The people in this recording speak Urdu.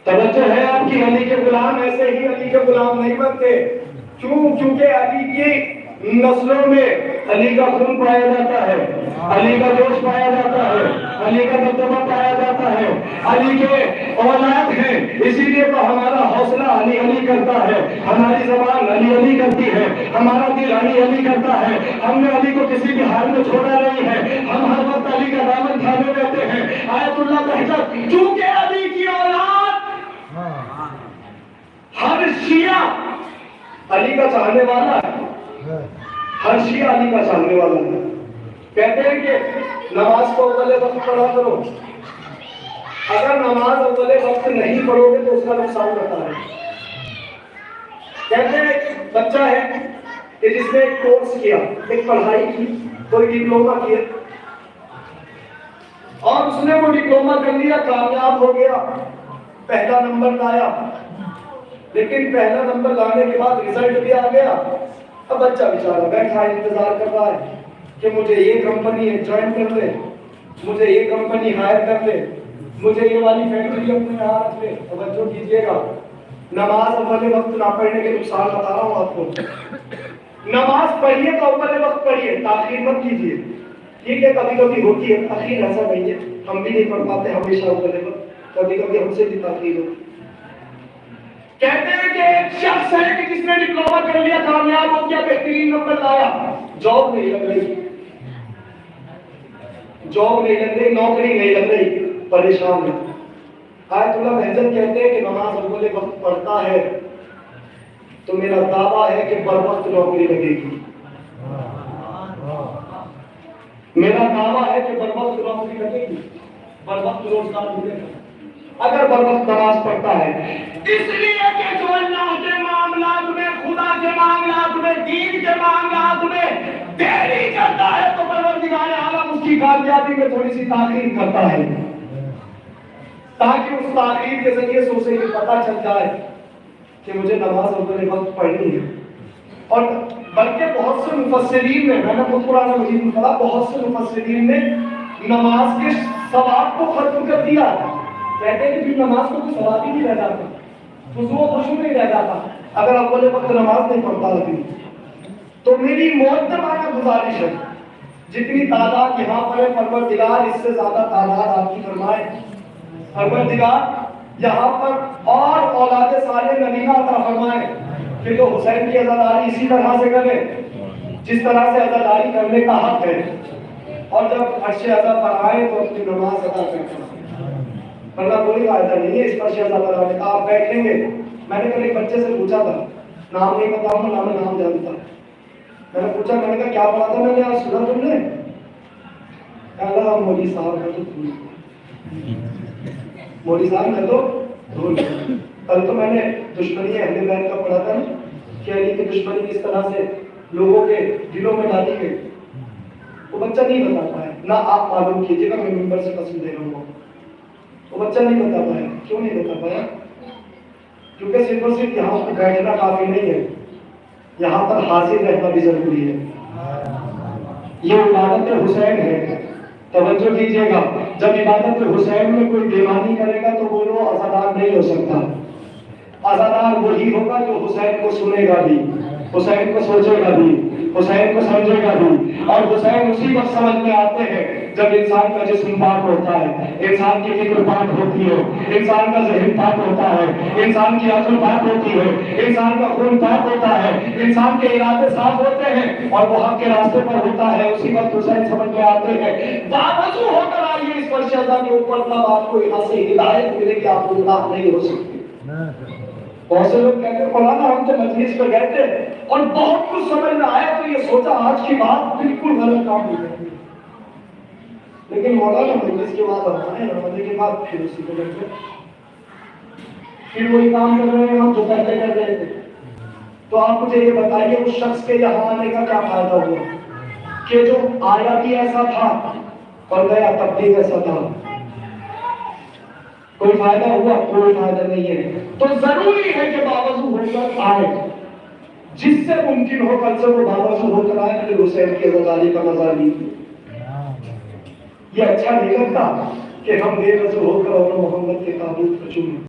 توجہ ہے آپ کی، علی کے غلام ایسے ہی علی کے غلام نہیں بنتے، کیونکہ علی کی نسلوں میں علی کا خون پایا جاتا ہے، علی کا جوش پایا جاتا ہے، علی کا دبدبہ پایا جاتا ہے، علی کے اولاد ہیں، اسی لیے تو ہمارا حوصلہ علی علی کرتا ہے، ہماری زبان علی علی کرتی ہے، ہمارا دل علی علی کرتا ہے، ہم نے علی کو کسی بھی حال میں چھوڑا نہیں ہے، ہم ہر وقت علی کا دامن تھامے رہتے ہیں۔ آیت اللہ بہتر، کیونکہ علی کی اولاد، ہر شیعہ علی کا چاہنے والا ہے، ہر شیعہ علی کا چاہنے والا ہے۔ کہتے ہیں کہ نماز کو اول وقت پڑھا کرو، اگر نماز اول وقت نہیں پڑھو گے تو اس کا نقصان ہوتا ہے۔ کہتے ہیں بچہ ہے کہ جس نے ایک کورس کیا، ایک پڑھائی کی، کوئی ڈپلومہ کیا، اور اس نے وہ ڈپلومہ کر لیا، کامیاب ہو گیا، پہلا نمبر لایا، لیکن پہلا نمبر لانے کے بعد رزلٹ بھی آ گیا، اب بچہ بیچارہ بیٹھا انتظار کر رہا ہے کہ مجھے یہ کمپنی جوائن کر لے، مجھے یہ کمپنی ہائر کر لے، مجھے یہ والی فیکٹری اپنے یہاں رکھ لے۔ توجہ کیجیے گا، نماز اول وقت نہ پڑھنے کے نقصان بتا رہا ہوں آپ کو۔ نماز پڑھیے تو اول وقت پڑھیے، تاخیر مت کیجیے۔ ٹھیک ہے، کبھی کبھی ہوتی ہے تاخیر، ایسا نہیں ہے، ہم بھی نہیں پڑھ پاتے ہمیشہ اول وقت، کبھی کبھی ہم سے بھی تاخیر ہوتی۔ کہتے ہیں کہ ایک شخص ہے کہ جس نے ڈپلومہ کر لیا، کامیاب ہو گیا، بہترین نمبر لایا، جاب نہیں لگ رہی، جاب نہیں لگ رہی، نوکری نہیں لگ رہی، پریشان ہے۔ آیت اللہ بہتر کہتے ہیں کہ نماز اول وقت پڑھتا ہے تو میرا دعویٰ ہے کہ بر وقت نوکری لگے گی، میرا دعویٰ ہے کہ بر وقت نوکری لگے گی، بر وقت روزگار ملے گا اگر بر وقت نماز پڑھتا ہے۔ اس لیے کہ جو اللہ کے معاملات میں، خدا کے معاملات میں، دین کے معاملات میں دیری کرتا ہے تو پروردگار عالم اس کی کامیابی میں تھوڑی سی تاخیر کرتا ہے، تاکہ اس تاخیر کے ذریعے سے اسے یہ پتہ چل جائے کہ مجھے نماز اول وقت پڑھنی ہے۔ اور بلکہ بہت سے مفسرین نے، میں نے خود قرآن مجید میں پڑھا، بہت سے مفسرین نے نماز کے ثواب کو ختم کر دیا۔ کہتے ہیں کہ پھر نماز کو کوئی ثواب ہی نہیں رہ جاتا، خضوع و خشوع نہیں رہ جاتا اگر اول وقت نماز نہیں پڑھتا آدمی۔ تو میری معتبرانہ گزارش ہے، جتنی تعداد یہاں پر ہے، پروردگار اس سے زیادہ تعداد آپ کی فرمائے، پروردگار یہاں پر اور اولاد صالح نبینا عطا فرمائے کہ جو حسین کی عزاداری اسی طرح سے کرے جس طرح سے عزاداری کرنے کا حق ہے، اور جب عرش عزا پر آئے تو اپنی نماز ادا کرنا، ورنہ کوئی فائدہ نہیں ہے اس عرش عزا پر آنے کا۔ آپ بیٹھیں گے، میں نے کل ایک بچے سے پوچھا تھا، نام نہیں بتاؤں گا، نام جانتا، میں نے پوچھا، میں نے کہا کیا پڑھا تھا میں نے آج سنا تم نے؟ کہا مولوی صاحب کا تو بھول گیا، مولوی صاحب کا تو بھول گیا۔ کل تو میں نے دشمنی اہل بیت کا پڑھا تھا کہ علی کی دشمنی کس طرح سے لوگوں کے دلوں میں ڈالی گئی، وہ بچہ نہیں بتا پایا، نہ آپ معلوم کیجیے گا، میں ممبر سے قسم دے رہا ہوں، وہ بچہ نہیں بتا پایا۔ کیوں نہیں بتا پایا؟ کیونکہ صرف اور صرف یہاں پر بیٹھنا کافی نہیں ہے، یہاں پر حاضر رہنا بھی ضروری ہے۔ یہ عبادت حسین ہے، توجہ کیجیے گا، جب عبادت حسین میں کوئی بیمانی کرے گا تو وہ عزادار نہیں ہو سکتا۔ عزادار وہی ہوگا جو حسین کو سنے گا بھی، حسین کو سوچے گا بھی، حسین کو سمجھے گا بھی، اور حسین اسی وقت سمجھ میں آتے ہیں جب انسان کا جسم پاک ہوتا ہے، انسان کی فکر پاک ہوتی ہے، انسان کا ذہن پاک ہوتا ہے، انسان کی عقل پاک ہوتی ہے، انسان کا خون پاک ہوتا ہے، انسان کے ارادے صاف ہوتے ہیں اور وہ حق کے راستے پر ہوتا ہے، اسی وقت حسین سمجھ میں آتے ہیں۔ باوضو ہو کر آئیے اس پر شہزاد کے اوپر، تب آپ کو یہاں سے ہدایت ملے گی، آپ کو گناہ نہیں ہو سکتی۔ بہت سے لوگ کہتے ہیں مولانا ہم تو مجلس پہ گئے تھے اور بہت کچھ سمجھ میں آیا تو یہ سوچا آج کی بات بالکل غلط کام نہیں کرتی، لیکن مولانا مجلس کے بعد ہمارے رمضان کے بعد پھر اسی کو کرتے پھر وہی کام کر رہے ہیں ہم جو پہلے کر رہے تھے۔ تو آپ مجھے یہ بتائیے اس شخص کے یہاں آنے کا کیا فائدہ ہوا کہ جو آیا بھی ایسا تھا اور گیا تب بھی ایسا تھا؟ کوئی فائدہ ہوا؟ کوئی فائدہ نہیں ہے۔ تو ضروری ہے کہ باوضو ہو کر آئے، جس سے ممکن ہو کل سے وہ باوضو ہو کر آئے، پھر حسین کی عزاداری کا مزہ لیجیے۔ یہ اچھا نہیں لگتا کہ ہم بے وضو ہو کر اور محمد کے تابوت کو چومیں۔